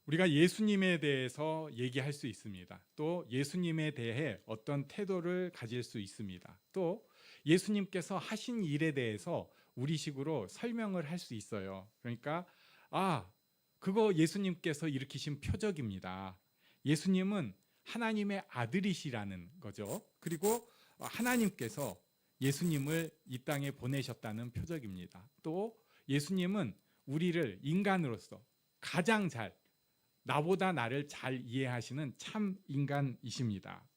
우리가 예수님에 대해서 얘기할 수 있습니다. 또 예수님에 대해 어떤 태도를 가질 수 있습니다. 또 예수님께서 하신 일에 대해서 우리식으로 설명을 할 수 있어요. 그러니까 그거 예수님께서 일으키신 표적입니다. 예수님은 하나님의 아들이시라는 거죠. 그리고 하나님께서 예수님을 이 땅에 보내셨다는 표적입니다. 또 예수님은 우리를 인간으로서 가장 나보다 나를 잘 이해하시는 참 인간이십니다.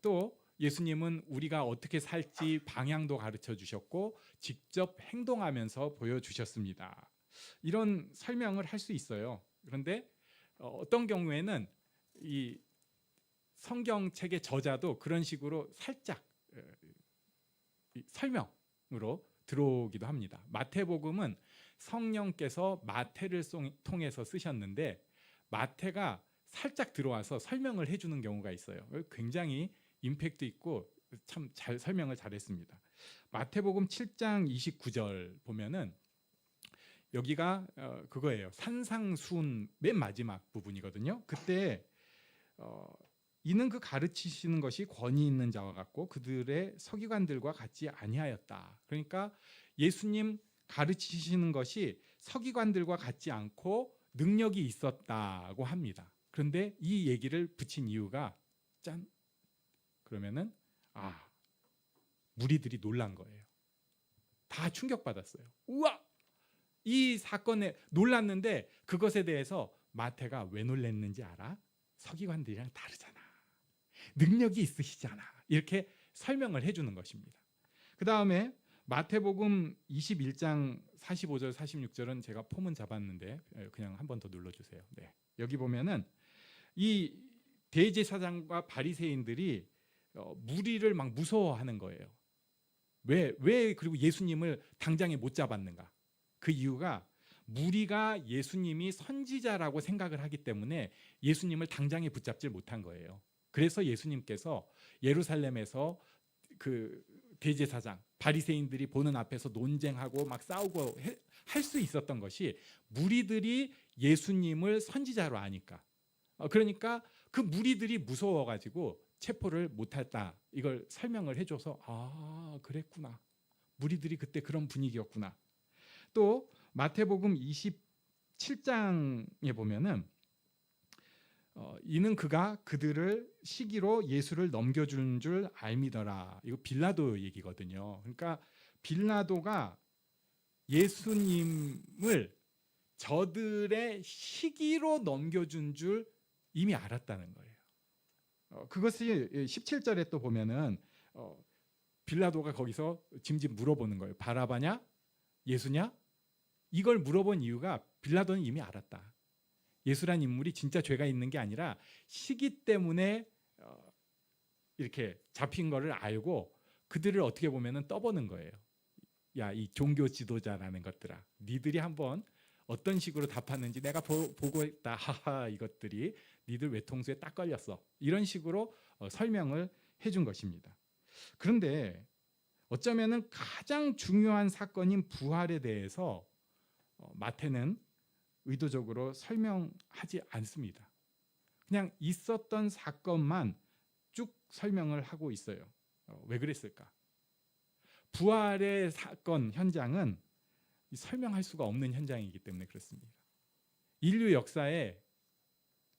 또 예수님은 우리가 어떻게 살지 방향도 가르쳐 주셨고 직접 행동하면서 보여주셨습니다. 이런 설명을 할 수 있어요. 그런데 어떤 경우에는 이 성경책의 저자도 그런 식으로 살짝 설명으로 들어오기도 합니다. 마태복음은 성령께서 마태를 통해서 쓰셨는데 마태가 살짝 들어와서 설명을 해주는 경우가 있어요. 굉장히 임팩트 있고 참 잘 설명을 잘했습니다. 마태복음 7장 29절 보면은 여기가 그거예요. 산상수훈 맨 마지막 부분이거든요. 그때 이는 그 가르치시는 것이 권위 있는 자와 같고 그들의 서기관들과 같지 아니하였다. 그러니까 예수님 가르치시는 것이 서기관들과 같지 않고 능력이 있었다고 합니다. 그런데 이 얘기를 붙인 이유가 그러면은 무리들이 놀란 거예요. 다 충격받았어요. 우와! 이 사건에 놀랐는데 그것에 대해서 마태가 왜 놀랐는지 알아? 서기관들이랑 다르잖아. 능력이 있으시잖아. 이렇게 설명을 해주는 것입니다. 그 다음에 마태복음 21장 45절 46절은 제가 폼은 잡았는데 그냥 한 번 더 눌러주세요. 네. 여기 보면은 이 대제사장과 바리새인들이 무리를 막 무서워하는 거예요. 왜 그리고 예수님을 당장에 못 잡았는가? 그 이유가 무리가 예수님이 선지자라고 생각을 하기 때문에 예수님을 당장에 붙잡질 못한 거예요. 그래서 예수님께서 예루살렘에서 그 대제사장 바리새인들이 보는 앞에서 논쟁하고 막 싸우고 할 수 있었던 것이 무리들이 예수님을 선지자로 아니까. 그러니까 그 무리들이 무서워가지고 체포를 못했다. 이걸 설명을 해줘서 그랬구나. 무리들이 그때 그런 분위기였구나. 또 마태복음 27장에 보면은 이는 그가 그들을 시기로 예수를 넘겨준 줄 알미더라. 이거 빌라도 얘기거든요. 그러니까 빌라도가 예수님을 저들의 시기로 넘겨준 줄 이미 알았다는 거예요. 그것이 17절에 또 보면은 빌라도가 거기서 짐짓 물어보는 거예요. 바라바냐? 예수냐? 이걸 물어본 이유가 빌라도는 이미 알았다. 예수란 인물이 진짜 죄가 있는 게 아니라 시기 때문에 이렇게 잡힌 거를 알고 그들을 어떻게 보면은 떠보는 거예요. 야, 이 종교 지도자라는 것들아, 니들이 한번 어떤 식으로 답하는지 내가 보고 있다. 하하, 이것들이 니들 외통수에 딱 걸렸어. 이런 식으로 설명을 해준 것입니다. 그런데 어쩌면은 가장 중요한 사건인 부활에 대해서 마태는 의도적으로 설명하지 않습니다. 그냥 있었던 사건만 쭉 설명을 하고 있어요. 왜 그랬을까? 부활의 사건 현장은 설명할 수가 없는 현장이기 때문에 그렇습니다. 인류 역사에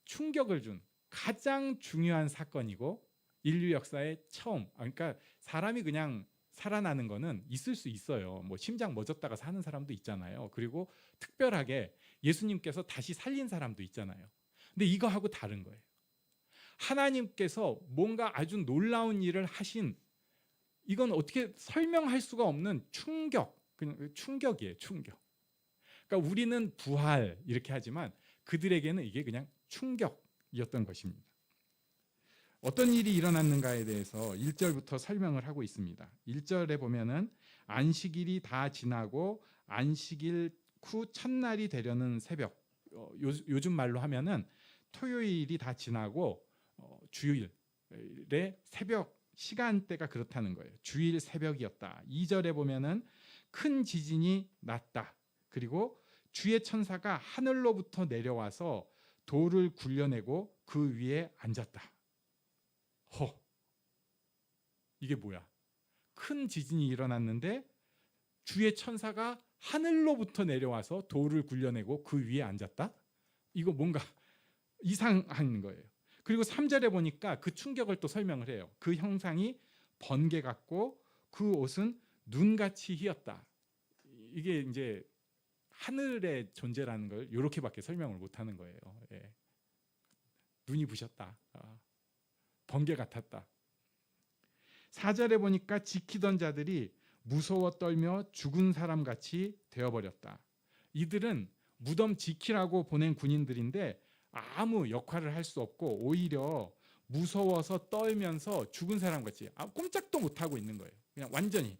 충격을 준 가장 중요한 사건이고 인류 역사의 처음, 그러니까 사람이 그냥 살아나는 거는 있을 수 있어요. 뭐 심장 멎었다가 사는 사람도 있잖아요. 그리고 특별하게 예수님께서 다시 살린 사람도 있잖아요. 근데 이거하고 다른 거예요. 하나님께서 뭔가 아주 놀라운 일을 하신, 이건 어떻게 설명할 수가 없는 그냥 충격이에요. 충격. 그러니까 우리는 부활 이렇게 하지만 그들에게는 이게 그냥 충격이었던 것입니다. 어떤 일이 일어났는가에 대해서 1절부터 설명을 하고 있습니다. 1절에 보면은 안식일이 다 지나고 안식일 후 첫날이 되려는 새벽, 요즘 말로 하면은 토요일이 다 지나고 주일의 새벽 시간대가 그렇다는 거예요. 주일 새벽이었다. 2절에 보면은 큰 지진이 났다. 그리고 주의 천사가 하늘로부터 내려와서 돌을 굴려내고 그 위에 앉았다. 이게 뭐야? 큰 지진이 일어났는데 주의 천사가 하늘로부터 내려와서 돌을 굴려내고 그 위에 앉았다? 이거 뭔가 이상한 거예요. 그리고 3절에 보니까 그 충격을 또 설명을 해요. 그 형상이 번개 같고 그 옷은 눈같이 희었다. 이게 이제 하늘의 존재라는 걸 이렇게밖에 설명을 못하는 거예요. 예. 눈이 부셨다. 번개 같았다. 4절에 보니까 지키던 자들이 무서워 떨며 죽은 사람같이 되어버렸다. 이들은 무덤 지키라고 보낸 군인들인데 아무 역할을 할 수 없고 오히려 무서워서 떨면서 죽은 사람같이 꼼짝도 못하고 있는 거예요. 그냥 완전히.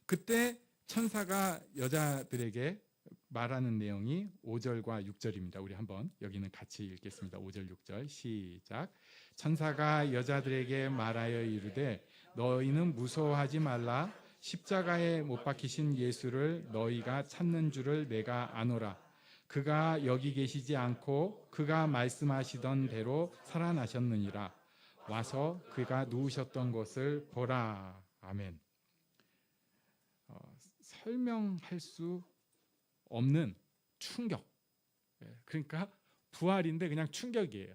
그때 천사가 여자들에게 말하는 내용이 5절과 6절입니다. 우리 한번 여기는 같이 읽겠습니다. 5절 6절 시작. 천사가 여자들에게 말하여 이르되 너희는 무서워하지 말라. 십자가에 못 박히신 예수를 너희가 찾는 줄을 내가 아노라. 그가 여기 계시지 않고 그가 말씀하시던 대로 살아나셨느니라. 와서 그가 누우셨던 곳을 보라. 아멘. 설명할 수 없는 충격. 그러니까 부활인데 그냥 충격이에요.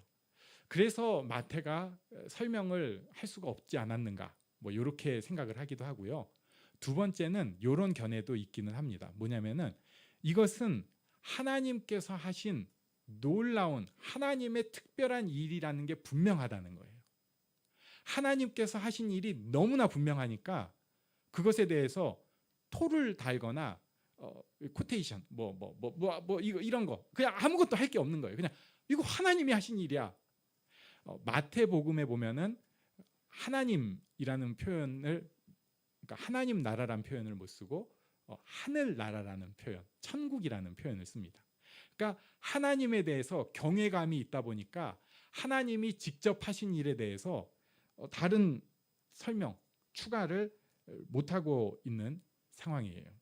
그래서 마태가 설명을 할 수가 없지 않았는가, 뭐 이렇게 생각을 하기도 하고요. 두 번째는 이런 견해도 있기는 합니다. 뭐냐면은 이것은 하나님께서 하신 놀라운 하나님의 특별한 일이라는 게 분명하다는 거예요. 하나님께서 하신 일이 너무나 분명하니까 그것에 대해서 토를 달거나 코테이션 이거 이런 거 그냥 아무것도 할 게 없는 거예요. 그냥 이거 하나님이 하신 일이야. 마태복음에 보면은 하나님이라는 표현을, 그러니까 하나님 나라라는 표현을 못 쓰고 하늘 나라라는 표현, 천국이라는 표현을 씁니다. 그러니까 하나님에 대해서 경외감이 있다 보니까 하나님이 직접 하신 일에 대해서 다른 설명, 추가를 못하고 있는 상황이에요.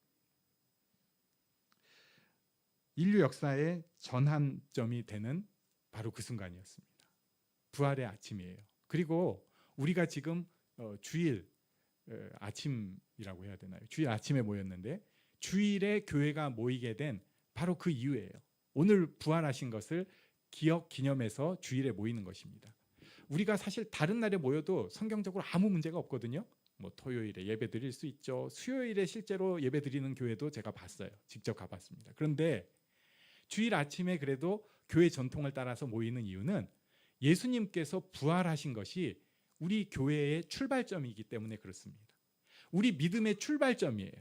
인류 역사의 전환점이 되는 바로 그 순간이었습니다. 부활의 아침이에요. 그리고 우리가 지금 주일 아침이라고 해야 되나요? 주일 아침에 모였는데 주일에 교회가 모이게 된 바로 그 이유예요. 오늘 부활하신 것을 기억 기념해서 주일에 모이는 것입니다. 우리가 사실 다른 날에 모여도 성경적으로 아무 문제가 없거든요. 뭐 토요일에 예배 드릴 수 있죠. 수요일에 실제로 예배 드리는 교회도 제가 봤어요. 직접 가봤습니다. 그런데 주일 아침에 그래도 교회 전통을 따라서 모이는 이유는 예수님께서 부활하신 것이 우리 교회의 출발점이기 때문에 그렇습니다. 우리 믿음의 출발점이에요.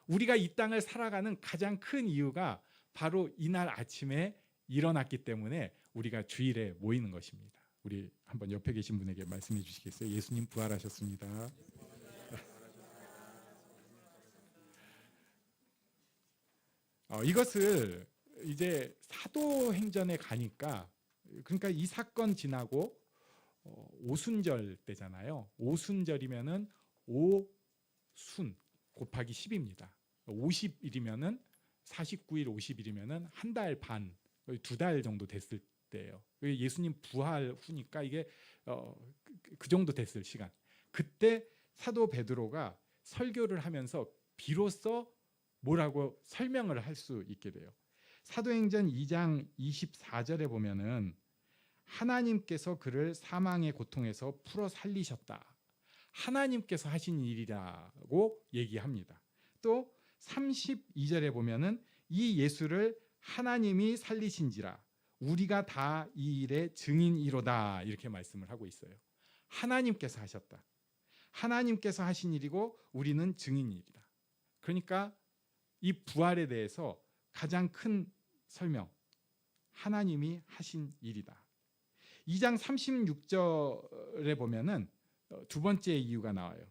우리가 이 땅을 살아가는 가장 큰 이유가 바로 이날 아침에 일어났기 때문에 우리가 주일에 모이는 것입니다. 우리 한번 옆에 계신 분에게 말씀해 주시겠어요? 예수님 부활하셨습니다. 이것을 이제 사도행전에 가니까, 그러니까 이 사건 지나고 오순절 때잖아요. 오순절이면은 5순 곱하기 10입니다. 50일이면은 49일 50일이면은 한 달 반, 2달 정도 됐을 때예요. 예수님 부활 후니까 이게 그 정도 됐을 시간. 그때 사도 베드로가 설교를 하면서 비로소 뭐라고 설명을 할 수 있게 돼요. 사도행전 2장 24절에 보면은 하나님께서 그를 사망의 고통에서 풀어 살리셨다. 하나님께서 하신 일이라고 얘기합니다. 또 32절에 보면은 이 예수를 하나님이 살리신지라 우리가 다 이 일의 증인이로다, 이렇게 말씀을 하고 있어요. 하나님께서 하셨다. 하나님께서 하신 일이고 우리는 증인이다. 그러니까 이 부활에 대해서 가장 큰 설명, 하나님이 하신 일이다. 2장 36절에 보면은 두 번째 이유가 나와요.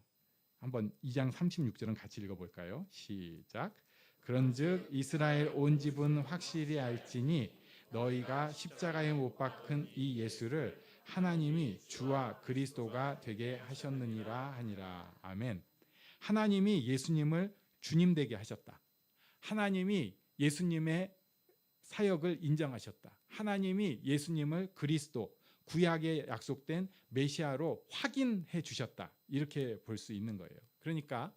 한번 2장 36절은 같이 읽어볼까요? 시작. 그런즉 이스라엘 온 집은 확실히 알지니 너희가 십자가에 못 박힌 이 예수를 하나님이 주와 그리스도가 되게 하셨느니라 하니라. 아멘. 하나님이 예수님을 주님 되게 하셨다. 하나님이 예수님의 사역을 인정하셨다. 하나님이 예수님을 그리스도, 구약에 약속된 메시아로 확인해 주셨다. 이렇게 볼 수 있는 거예요. 그러니까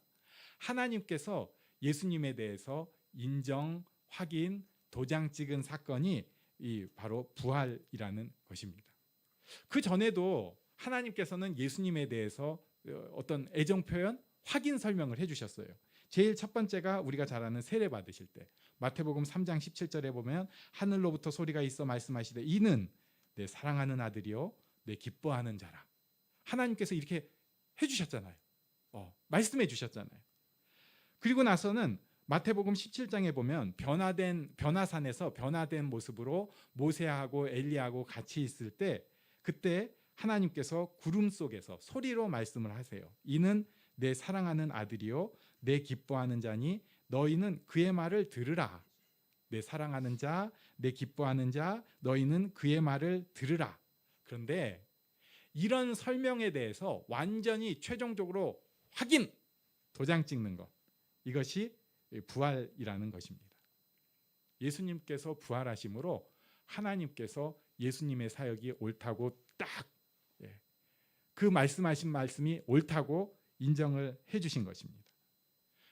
하나님께서 예수님에 대해서 인정, 확인, 도장 찍은 사건이 바로 부활이라는 것입니다. 그 전에도 하나님께서는 예수님에 대해서 어떤 애정 표현, 확인 설명을 해주셨어요. 제일 첫 번째가 우리가 잘 아는 세례 받으실 때 마태복음 3장 17절에 보면 하늘로부터 소리가 있어 말씀하시되 이는 내 사랑하는 아들이요 내 기뻐하는 자라. 하나님께서 이렇게 해주셨잖아요. 말씀해 주셨잖아요. 그리고 나서는 마태복음 17장에 보면 변화산에서 변화된 모습으로 모세하고 엘리야하고 같이 있을 때 그때 하나님께서 구름 속에서 소리로 말씀을 하세요. 이는 내 사랑하는 아들이요 내 기뻐하는 자니 너희는 그의 말을 들으라. 내 사랑하는 자, 내 기뻐하는 자, 너희는 그의 말을 들으라. 그런데 이런 설명에 대해서 완전히 최종적으로 확인, 도장 찍는 것, 이것이 부활이라는 것입니다. 예수님께서 부활하심으로 하나님께서 예수님의 사역이 옳다고 딱 그 말씀하신 말씀이 옳다고 인정을 해주신 것입니다.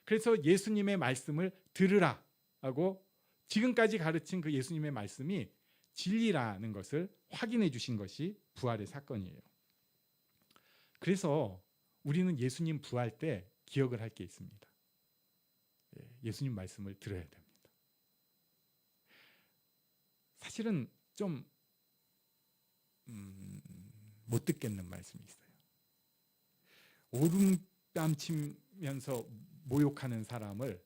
그래서 예수님의 말씀을 들으라 하고 지금까지 가르친 그 예수님의 말씀이 진리라는 것을 확인해 주신 것이 부활의 사건이에요. 그래서 우리는 예수님 부활 때 기억을 할 게 있습니다. 예수님 말씀을 들어야 됩니다. 사실은 좀 못 듣겠는 말씀이 있어요. 오름땀 치면서 모욕하는 사람을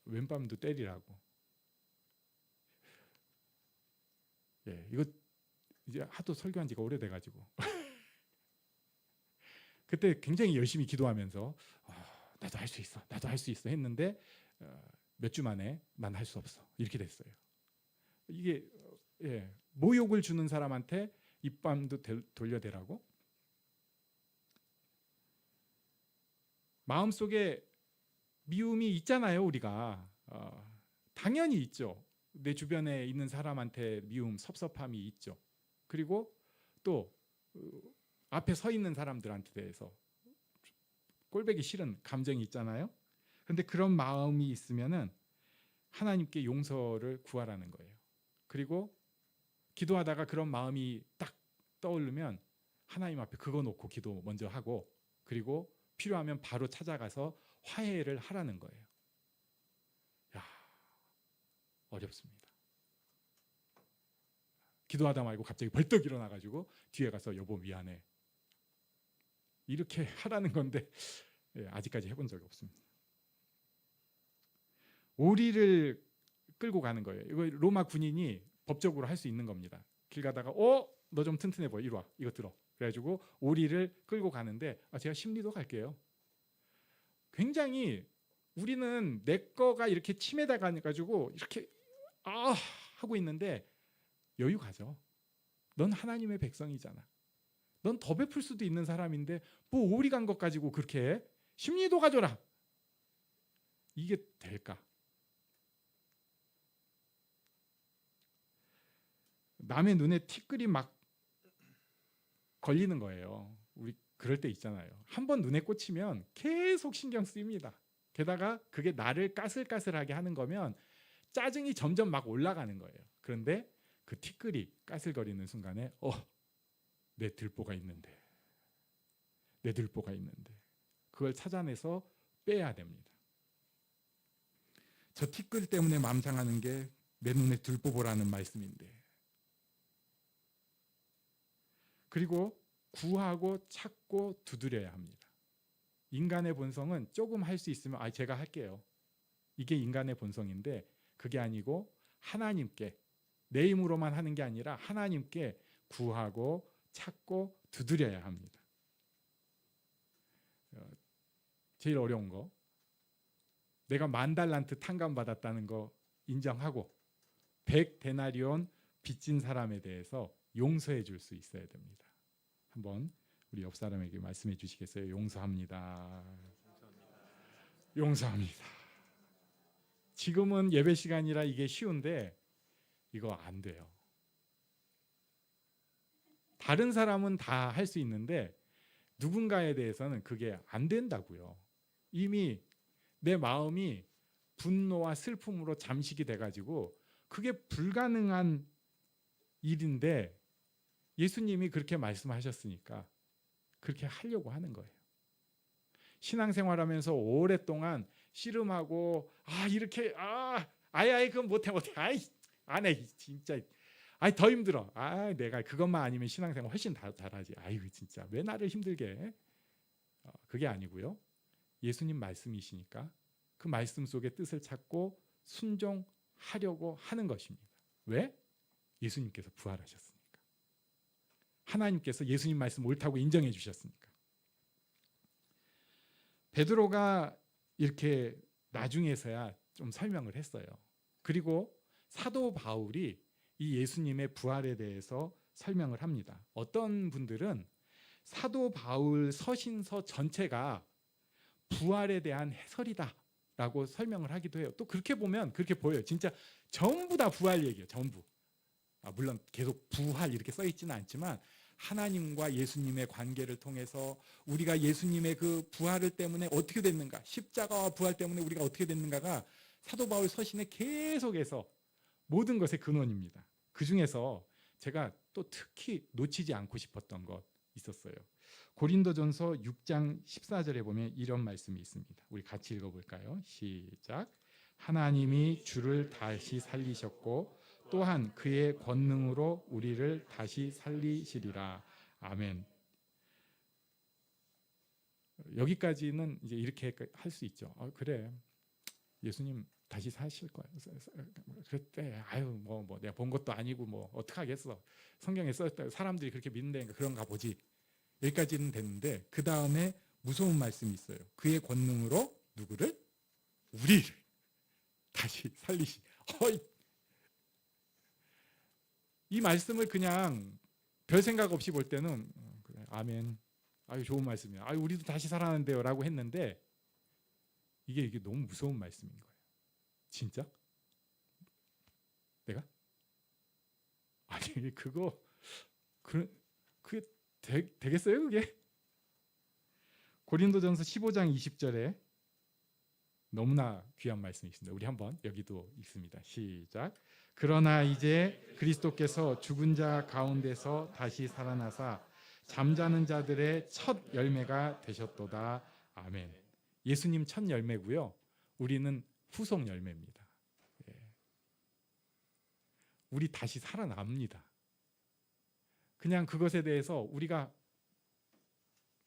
왼밤도 때리라고. 이거 이제 하도 설교한 지가 오래돼가지고 그때 굉장히 열심히 기도하면서 나도 할 수 있어, 나도 할 수 있어 했는데 몇 주 만에 난 할 수 없어 이렇게 됐어요. 이게 모욕을 주는 사람한테 입밤도 돌려대라고? 마음속에 미움이 있잖아요. 우리가 당연히 있죠. 내 주변에 있는 사람한테 미움, 섭섭함이 있죠. 그리고 또 앞에 서 있는 사람들한테 대해서 꼴보기 싫은 감정이 있잖아요. 그런데 그런 마음이 있으면은 하나님께 용서를 구하라는 거예요. 그리고 기도하다가 그런 마음이 딱 떠오르면 하나님 앞에 그거 놓고 기도 먼저 하고 그리고 필요하면 바로 찾아가서 화해를 하라는 거예요. 야, 어렵습니다. 기도하다 말고 갑자기 벌떡 일어나가지고 뒤에 가서 여보 미안해 이렇게 하라는 건데 아직까지 해본 적이 없습니다. 오리를 끌고 가는 거예요. 이거 로마 군인이 법적으로 할 수 있는 겁니다. 길 가다가 너 좀 튼튼해 보여. 이리 와. 이거 들어. 그래가지고 오리를 끌고 가는데 제가 심리도 갈게요. 굉장히 우리는 내 거가 이렇게 침에다 가지고 이렇게 하고 있는데 여유 가져. 넌 하나님의 백성이잖아. 넌 더 베풀 수도 있는 사람인데 뭐 오리 간 것 가지고 그렇게 심리도 가져라. 이게 될까? 남의 눈에 티끌이 막 걸리는 거예요. 우리 그럴 때 있잖아요. 한번 눈에 꽂히면 계속 신경 쓰입니다. 게다가 그게 나를 까슬까슬하게 하는 거면 짜증이 점점 막 올라가는 거예요. 그런데 그 티끌이 까슬거리는 순간에 내 들보가 있는데 내 들보가 있는데 그걸 찾아내서 빼야 됩니다. 저 티끌 때문에 마음 상하는 게 내 눈에 들보 보라는 말씀인데 그리고 구하고 찾고 두드려야 합니다. 인간의 본성은 조금 할 수 있으면 제가 할게요. 이게 인간의 본성인데 그게 아니고 하나님께 내 힘으로만 하는 게 아니라 하나님께 구하고 찾고 두드려야 합니다. 제일 어려운 거 내가 10,000달란트 탕감받았다는 거 인정하고 100데나리온 빚진 사람에 대해서 용서해 줄 수 있어야 됩니다. 한번 우리 옆 사람에게 말씀해 주시겠어요? 용서합니다. 용서합니다. 지금은 예배 시간이라 이게 쉬운데 이거 안 돼요. 다른 사람은 다 할 수 있는데 누군가에 대해서는 그게 안 된다고요. 이미 내 마음이 분노와 슬픔으로 잠식이 돼가지고 그게 불가능한 일인데 예수님이 그렇게 말씀하셨으니까 그렇게 하려고 하는 거예요. 신앙생활하면서 오랫동안 씨름하고 이렇게 아예 그건 못해 안 해 진짜 더 힘들어. 내가 그것만 아니면 신앙생활 훨씬 잘하지. 진짜 왜 나를 힘들게 해? 그게 아니고요. 예수님 말씀이시니까 그 말씀 속의 뜻을 찾고 순종하려고 하는 것입니다. 왜? 예수님께서 부활하셨으니까. 하나님께서 예수님 말씀 옳다고 인정해 주셨으니까. 베드로가 이렇게 나중에서야 좀 설명을 했어요. 그리고 사도 바울이 이 예수님의 부활에 대해서 설명을 합니다. 어떤 분들은 사도 바울 서신서 전체가 부활에 대한 해설이다라고 설명을 하기도 해요. 또 그렇게 보면 그렇게 보여요. 진짜 전부 다 부활 얘기예요. 전부. 물론 계속 부활 이렇게 써 있지는 않지만 하나님과 예수님의 관계를 통해서 우리가 예수님의 그 부활을 때문에 어떻게 됐는가, 십자가와 부활 때문에 우리가 어떻게 됐는가가 사도 바울 서신에 계속해서 모든 것의 근원입니다. 그 중에서 제가 또 특히 놓치지 않고 싶었던 것 있었어요. 고린도전서 6장 14절에 보면 이런 말씀이 있습니다. 우리 같이 읽어볼까요? 시작. 하나님이 주를 다시 살리셨고 또한 그의 권능으로 우리를 다시 살리시리라. 아멘. 여기까지는 이제 이렇게 할 수 있죠. 그래, 예수님 다시 사실 거야. 그랬대. 내가 본 것도 아니고 어떡하겠어. 성경에 썼다. 사람들이 그렇게 믿는다니까 그런가 보지. 여기까지는 됐는데 그 다음에 무서운 말씀이 있어요. 그의 권능으로 누구를? 우리를 다시 살리시. 이 말씀을 그냥 별 생각 없이 볼 때는 그래, 아멘. 좋은 말씀이야. 우리도 다시 살아난대요 라고 했는데 이게 너무 무서운 말씀인 거예요. 진짜? 내가? 그거 그게 되겠어요 그게? 고린도전서 15장 20절에 너무나 귀한 말씀이 있습니다. 우리 한번 여기도 읽습니다. 시작. 그러나 이제 그리스도께서 죽은 자 가운데서 다시 살아나사 잠자는 자들의 첫 열매가 되셨도다. 아멘. 예수님 첫 열매고요. 우리는 후속 열매입니다. 우리 다시 살아납니다. 그냥 그것에 대해서 우리가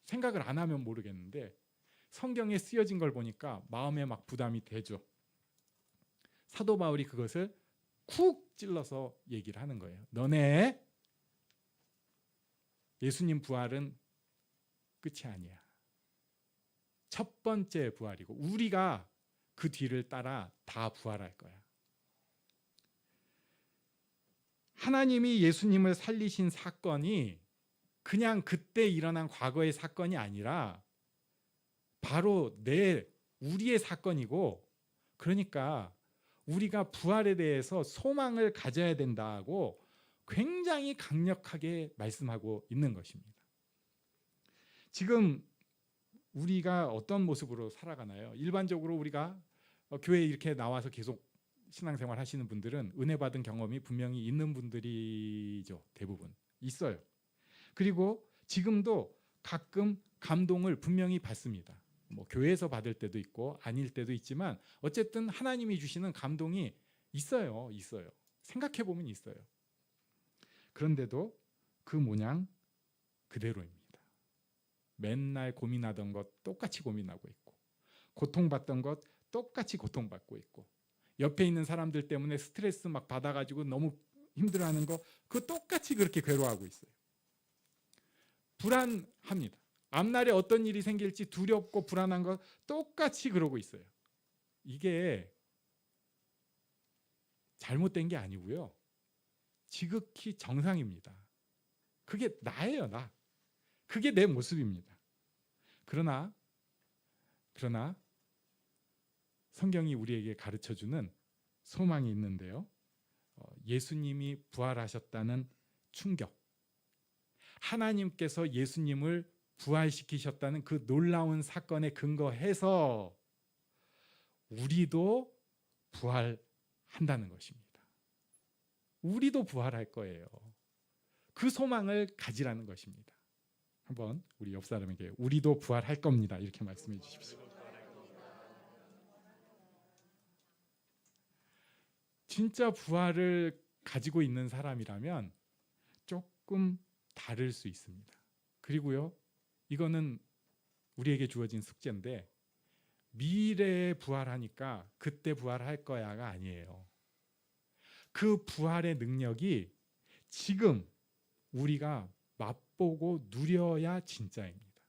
생각을 안 하면 모르겠는데 성경에 쓰여진 걸 보니까 마음에 막 부담이 되죠. 사도 바울이 그것을 쿡 찔러서 얘기를 하는 거예요. 너네 예수님 부활은 끝이 아니야. 첫 번째 부활이고 우리가 그 뒤를 따라 다 부활할 거야. 하나님이 예수님을 살리신 사건이 그냥 그때 일어난 과거의 사건이 아니라 바로 우리의 사건이고, 그러니까 우리가 부활에 대해서 소망을 가져야 된다고 굉장히 강력하게 말씀하고 있는 것입니다. 지금 우리가 어떤 모습으로 살아가나요? 일반적으로 우리가 교회에 이렇게 나와서 계속 신앙생활 하시는 분들은 은혜 받은 경험이 분명히 있는 분들이죠. 대부분 있어요. 그리고 지금도 가끔 감동을 분명히 받습니다. 교회에서 받을 때도 있고 아닐 때도 있지만 어쨌든 하나님이 주시는 감동이 있어요. 생각해 보면 있어요. 그런데도 그 모양 그대로입니다. 맨날 고민하던 것 똑같이 고민하고 있고, 고통받던 것 똑같이 고통받고 있고, 옆에 있는 사람들 때문에 스트레스 막 받아가지고 너무 힘들어하는 거 그거 똑같이 그렇게 괴로워하고 있어요. 불안합니다. 앞날에 어떤 일이 생길지 두렵고 불안한 거 똑같이 그러고 있어요. 이게 잘못된 게 아니고요. 지극히 정상입니다. 그게 나예요, 나. 그게 내 모습입니다. 그러나 성경이 우리에게 가르쳐주는 소망이 있는데요. 예수님이 부활하셨다는 충격, 하나님께서 예수님을 부활시키셨다는 그 놀라운 사건에 근거해서 우리도 부활한다는 것입니다. 우리도 부활할 거예요. 그 소망을 가지라는 것입니다. 한번 우리 옆 사람에게 우리도 부활할 겁니다. 이렇게 말씀해 주십시오. 진짜 부활을 가지고 있는 사람이라면 조금 다를 수 있습니다. 그리고요, 이거는 우리에게 주어진 숙제인데 미래에 부활하니까 그때 부활할 거야가 아니에요. 그 부활의 능력이 지금 우리가 맛보고 누려야 진짜입니다.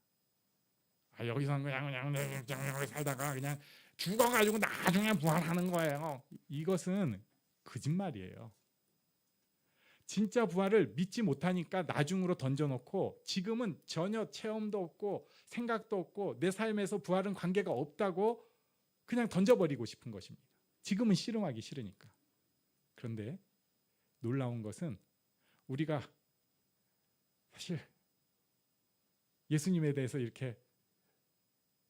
여기서 그냥 살다가 그냥 죽어가지고 나중에 부활하는 거예요. 이것은 거짓말이에요. 진짜 부활을 믿지 못하니까 나중으로 던져놓고 지금은 전혀 체험도 없고 생각도 없고 내 삶에서 부활은 관계가 없다고 그냥 던져버리고 싶은 것입니다. 지금은 실험하기 싫으니까. 그런데 놀라운 것은 우리가 사실 예수님에 대해서 이렇게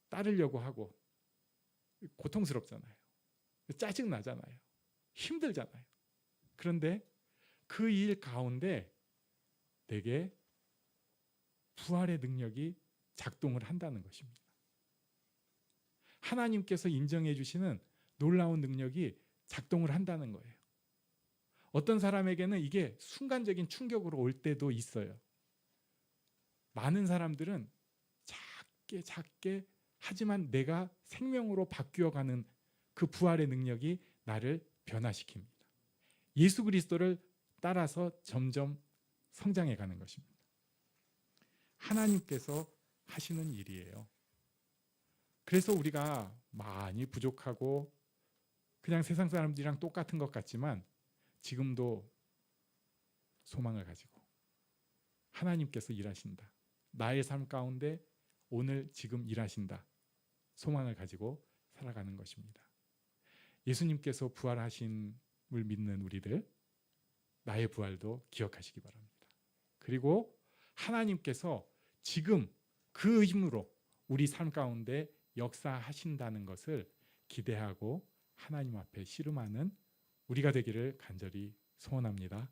따르려고 하고 고통스럽잖아요. 짜증나잖아요. 힘들잖아요. 그런데 그 일 가운데 내게 부활의 능력이 작동을 한다는 것입니다. 하나님께서 인정해 주시는 놀라운 능력이 작동을 한다는 거예요. 어떤 사람에게는 이게 순간적인 충격으로 올 때도 있어요. 많은 사람들은 작게 하지만 내가 생명으로 바뀌어가는 그 부활의 능력이 나를 변화시킵니다. 예수 그리스도를 따라서 점점 성장해 가는 것입니다. 하나님께서 하시는 일이에요. 그래서 우리가 많이 부족하고 그냥 세상 사람들이랑 똑같은 것 같지만 지금도 소망을 가지고 하나님께서 일하신다. 나의 삶 가운데 오늘 지금 일하신다. 소망을 가지고 살아가는 것입니다. 예수님께서 부활하심을 믿는 우리들, 나의 부활도 기억하시기 바랍니다. 그리고 하나님께서 지금 그 힘으로 우리 삶 가운데 역사하신다는 것을 기대하고 하나님 앞에 씨름하는 우리가 되기를 간절히 소원합니다.